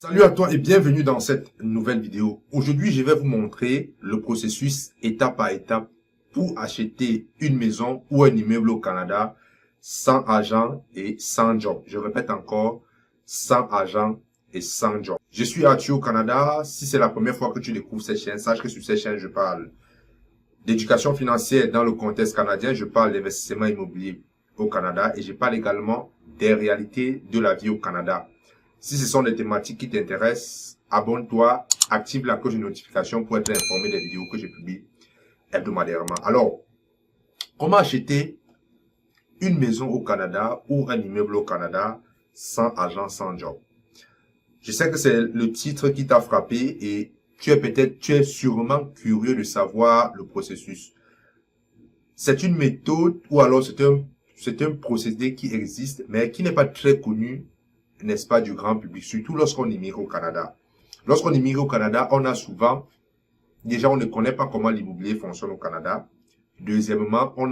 Salut à toi et bienvenue dans cette nouvelle vidéo. Aujourd'hui, je vais vous montrer le processus étape par étape pour acheter une maison ou un immeuble au Canada sans agent et sans job. Je répète encore, sans agent et sans job. Je suis Arthur au Canada. Si c'est la première fois que tu découvres cette chaîne, sache que sur cette chaîne, je parle d'éducation financière dans le contexte canadien. Je parle d'investissement immobilier au Canada et je parle également des réalités de la vie au Canada. Si ce sont des thématiques qui t'intéressent, abonne-toi, active la cloche de notification pour être informé des vidéos que je publie hebdomadairement. Alors, comment acheter une maison au Canada ou un immeuble au Canada sans agent, sans job? Je sais que c'est le titre qui t'a frappé et tu es sûrement curieux de savoir le processus. C'est une méthode ou alors c'est un procédé qui existe mais qui n'est pas très connu, n'est-ce pas, du grand public, surtout lorsqu'on immigre au Canada. Lorsqu'on immigre au Canada, on a souvent, déjà on ne connaît pas comment l'immobilier fonctionne au Canada. Deuxièmement, on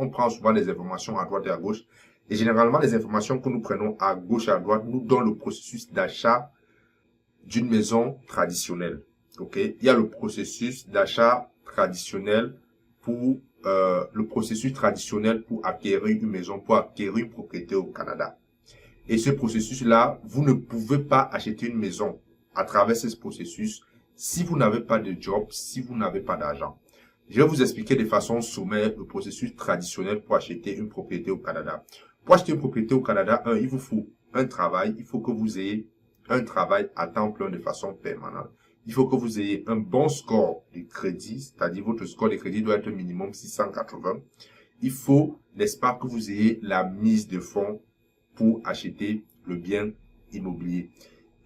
prend souvent des informations à droite et à gauche. Et généralement, les informations que nous prenons à gauche et à droite nous donnent le processus d'achat d'une maison traditionnelle. Ok, il y a le processus d'achat traditionnel pour acquérir une maison, pour acquérir une propriété au Canada. Et ce processus-là, vous ne pouvez pas acheter une maison à travers ce processus si vous n'avez pas de job, si vous n'avez pas d'argent. Je vais vous expliquer de façon sommaire le processus traditionnel pour acheter une propriété au Canada. Pour acheter une propriété au Canada, il vous faut un travail. Il faut que vous ayez un travail à temps plein de façon permanente. Il faut que vous ayez un bon score de crédit, c'est-à-dire votre score de crédit doit être minimum 680. Il faut, n'est-ce pas, que vous ayez la mise de fonds pour acheter le bien immobilier.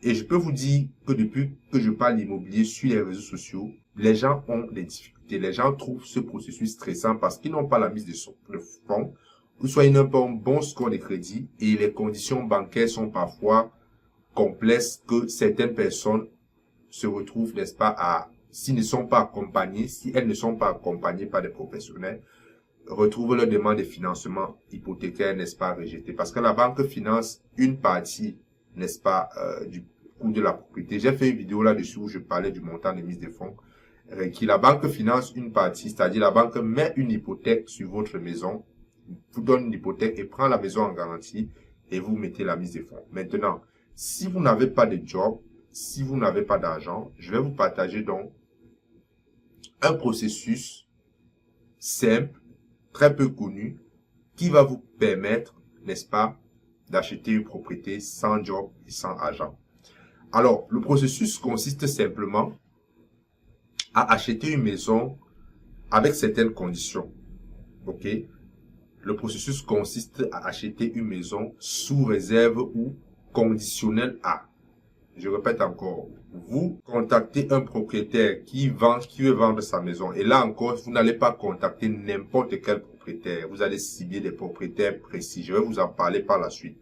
Et je peux vous dire que depuis que je parle d'immobilier sur les réseaux sociaux, les gens ont des difficultés. Les gens trouvent ce processus stressant parce qu'ils n'ont pas la mise de fonds, ou soit ils n'ont pas un bon score de crédit et les conditions bancaires sont parfois complexes que certaines personnes se retrouvent, n'est-ce pas, s'ils ne sont pas accompagnés, si elles ne sont pas accompagnées par des professionnels, retrouvent leur demande de financement hypothécaire, n'est-ce pas, rejetée. Parce que la banque finance une partie, n'est-ce pas, du coût de la propriété. J'ai fait une vidéo là-dessus où je parlais du montant de mise de fonds. Qui la banque finance une partie, c'est-à-dire la banque met une hypothèque sur votre maison, vous donne une hypothèque et prend la maison en garantie et vous mettez la mise de fonds. Maintenant, si vous n'avez pas de job, si vous n'avez pas d'argent, je vais vous partager donc un processus simple, très peu connu, qui va vous permettre, n'est-ce pas, d'acheter une propriété sans job et sans agent. Alors, le processus consiste simplement à acheter une maison avec certaines conditions. Ok? Le processus consiste à acheter une maison sous réserve ou conditionnel à. Je répète encore, vous contactez un propriétaire qui veut vendre sa maison. Et là encore, vous n'allez pas contacter n'importe quel propriétaire. Vous allez cibler des propriétaires précis. Je vais vous en parler par la suite.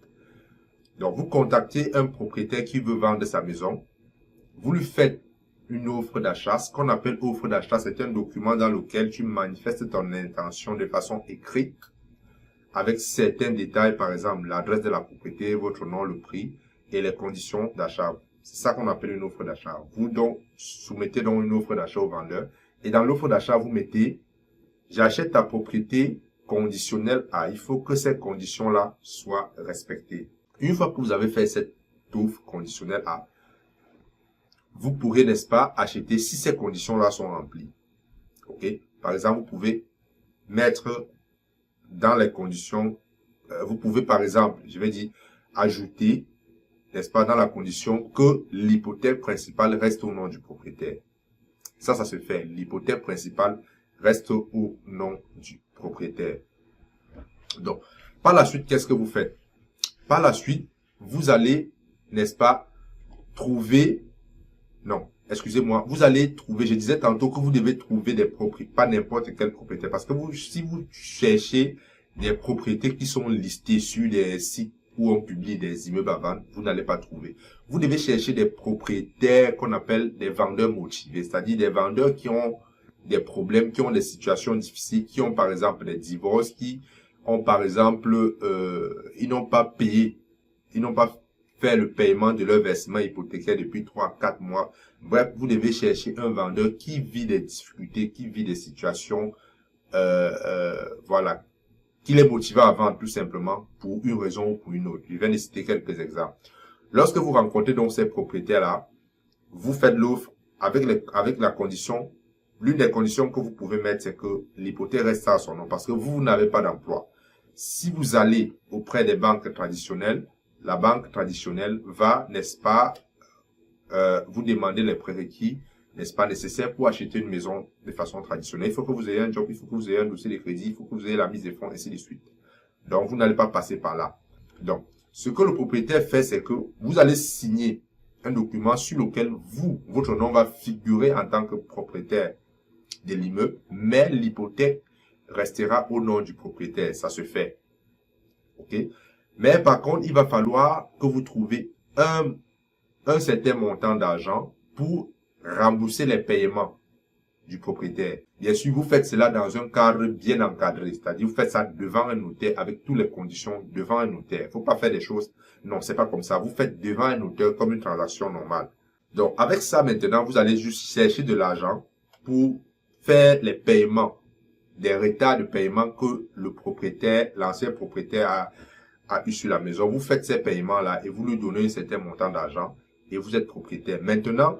Donc, vous contactez un propriétaire qui veut vendre sa maison. Vous lui faites une offre d'achat. Ce qu'on appelle offre d'achat, c'est un document dans lequel tu manifestes ton intention de façon écrite avec certains détails, par exemple l'adresse de la propriété, votre nom, le prix et les conditions d'achat. C'est ça qu'on appelle une offre d'achat. Vous donc soumettez donc une offre d'achat au vendeur et dans l'offre d'achat, vous mettez « J'achète ta propriété conditionnelle à ». Il faut que ces conditions-là soient respectées. Une fois que vous avez fait cette offre conditionnelle à, vous pourrez, n'est-ce pas, acheter si ces conditions-là sont remplies. Ok? Par exemple, vous pouvez mettre dans les conditions, vous pouvez par exemple, je vais dire, ajouter, n'est-ce pas, dans la condition que l'hypothèque principale reste au nom du propriétaire. Ça se fait. L'hypothèque principale reste au nom du propriétaire. Donc, par la suite, qu'est-ce que vous faites? Par la suite, vous allez, n'est-ce pas, trouver, non, excusez-moi, vous allez trouver, je disais tantôt que vous devez trouver des propriétaires, pas n'importe quelle propriété, parce que si vous cherchez des propriétés qui sont listées sur des sites où on publie des immeubles à vendre, vous n'allez pas trouver. Vous devez chercher des propriétaires qu'on appelle des vendeurs motivés, c'est-à-dire des vendeurs qui ont des problèmes, qui ont des situations difficiles, qui ont par exemple des divorces, qui ont par exemple, ils n'ont pas payé, ils n'ont pas faire le paiement de leur versement hypothécaire depuis 3-4 mois. Bref, vous devez chercher un vendeur qui vit des difficultés, qui vit des situations, voilà, qu'il est motivé à vendre tout simplement pour une raison ou pour une autre. Je viens de citer quelques exemples. Lorsque vous rencontrez donc ces propriétaires-là, vous faites l'offre avec la condition, l'une des conditions que vous pouvez mettre, c'est que l'hypothèque reste à son nom parce que vous n'avez pas d'emploi. Si vous allez auprès des banques traditionnelles, la banque traditionnelle va, n'est-ce pas, vous demander les prérequis, n'est-ce pas, nécessaires pour acheter une maison de façon traditionnelle. Il faut que vous ayez un job, il faut que vous ayez un dossier de crédit, il faut que vous ayez la mise de fonds, ainsi de suite. Donc, vous n'allez pas passer par là. Donc, ce que le propriétaire fait, c'est que vous allez signer un document sur lequel votre nom va figurer en tant que propriétaire de l'immeuble, mais l'hypothèque restera au nom du propriétaire. Ça se fait. OK? Mais par contre, il va falloir que vous trouviez un certain montant d'argent pour rembourser les paiements du propriétaire. Bien sûr, vous faites cela dans un cadre bien encadré, c'est-à-dire vous faites ça devant un notaire avec toutes les conditions devant un notaire. Il ne faut pas faire des choses, non, c'est pas comme ça. Vous faites devant un notaire comme une transaction normale. Donc, avec ça maintenant, vous allez juste chercher de l'argent pour faire les paiements, des retards de paiement que le propriétaire, l'ancien propriétaire a eu sur la maison. Vous faites ces paiements-là et vous lui donnez un certain montant d'argent et vous êtes propriétaire. Maintenant,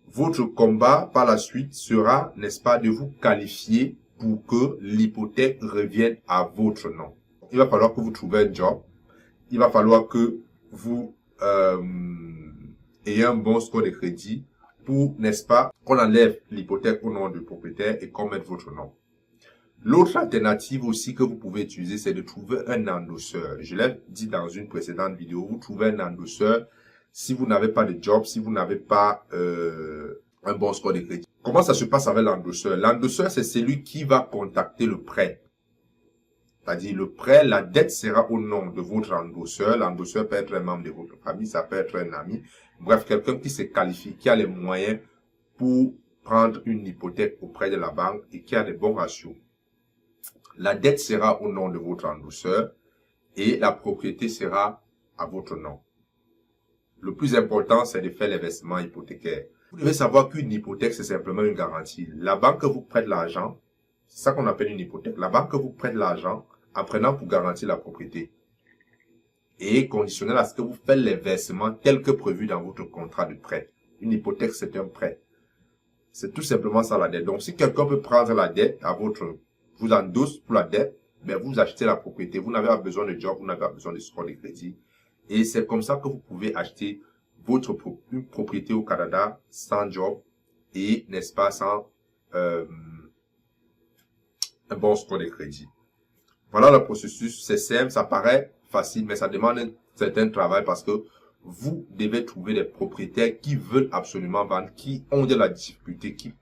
votre combat par la suite sera, n'est-ce pas, de vous qualifier pour que l'hypothèque revienne à votre nom. Il va falloir que vous trouviez un job. Il va falloir que vous ayez un bon score de crédit pour, n'est-ce pas, qu'on enlève l'hypothèque au nom du propriétaire et qu'on mette votre nom. L'autre alternative aussi que vous pouvez utiliser, c'est de trouver un endosseur. Je l'ai dit dans une précédente vidéo, vous trouvez un endosseur si vous n'avez pas de job, si vous n'avez pas un bon score de crédit. Comment ça se passe avec l'endosseur? L'endosseur, c'est celui qui va contacter le prêt. C'est-à-dire le prêt, la dette sera au nom de votre endosseur. L'endosseur peut être un membre de votre famille, ça peut être un ami. Bref, quelqu'un qui se qualifie, qui a les moyens pour prendre une hypothèque auprès de la banque et qui a des bons ratios. La dette sera au nom de votre endosseur et la propriété sera à votre nom. Le plus important, c'est de faire les versements hypothécaires. Vous devez savoir qu'une hypothèque, c'est simplement une garantie. La banque vous prête l'argent, c'est ça qu'on appelle une hypothèque. La banque vous prête l'argent en prenant pour garantir la propriété et conditionnel à ce que vous faites les versements tels que prévus dans votre contrat de prêt. Une hypothèque, c'est un prêt. C'est tout simplement ça la dette. Donc, si quelqu'un peut prendre la dette à vous endosse pour la dette, ben vous achetez la propriété. Vous n'avez pas besoin de job, vous n'avez pas besoin de score de crédit. Et c'est comme ça que vous pouvez acheter une propriété au Canada sans job et, n'est-ce pas, sans un bon score de crédit. Voilà le processus. C'est simple, ça paraît facile, mais ça demande un certain travail parce que vous devez trouver des propriétaires qui veulent absolument vendre, qui ont de la difficulté, qui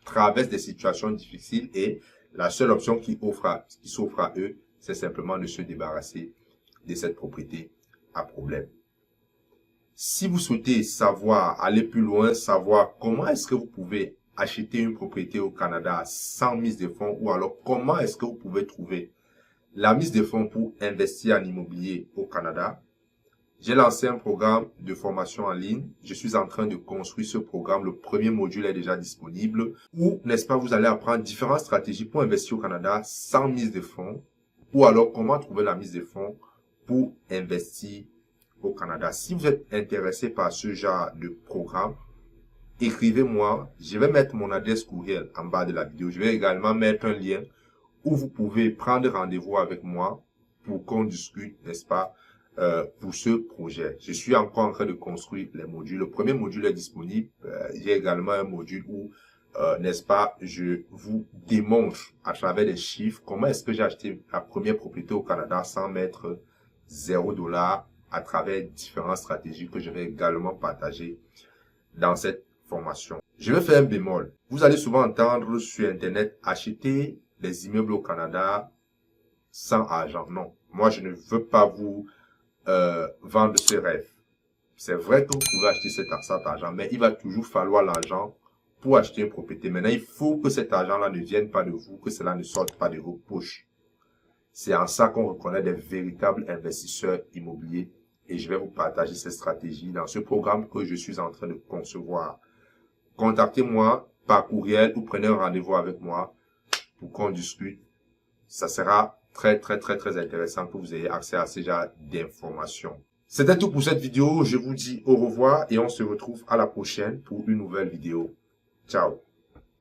traversent des situations difficiles et la seule option qui s'offre à eux, c'est simplement de se débarrasser de cette propriété à problème. Si vous souhaitez aller plus loin, savoir comment est-ce que vous pouvez acheter une propriété au Canada sans mise de fonds ou alors comment est-ce que vous pouvez trouver la mise de fonds pour investir en immobilier au Canada, j'ai lancé un programme de formation en ligne. Je suis en train de construire ce programme. Le premier module est déjà disponible où, n'est-ce pas, vous allez apprendre différentes stratégies pour investir au Canada sans mise de fonds ou alors comment trouver la mise de fonds pour investir au Canada. Si vous êtes intéressé par ce genre de programme, écrivez-moi. Je vais mettre mon adresse courriel en bas de la vidéo. Je vais également mettre un lien où vous pouvez prendre rendez-vous avec moi pour qu'on discute, n'est-ce pas, pour ce projet. Je suis encore en train de construire les modules. Le premier module est disponible. J'ai également un module où, n'est-ce pas, je vous démontre à travers des chiffres comment est-ce que j'ai acheté la première propriété au Canada sans mettre $0 à travers différentes stratégies que je vais également partager dans cette formation. Je vais faire un bémol. Vous allez souvent entendre sur Internet acheter des immeubles au Canada sans argent. Non, moi je ne veux pas vous vendre ce rêve. C'est vrai que vous pouvez acheter cet argent, mais il va toujours falloir l'argent pour acheter une propriété. Maintenant, il faut que cet argent-là ne vienne pas de vous, que cela ne sorte pas de vos poches. C'est en ça qu'on reconnaît des véritables investisseurs immobiliers et je vais vous partager ces stratégies dans ce programme que je suis en train de concevoir. Contactez-moi par courriel ou prenez un rendez-vous avec moi pour qu'on discute. Ça sera très intéressant que vous ayez accès à ce genre d'informations. C'était tout pour cette vidéo. Je vous dis au revoir et on se retrouve à la prochaine pour une nouvelle vidéo. Ciao.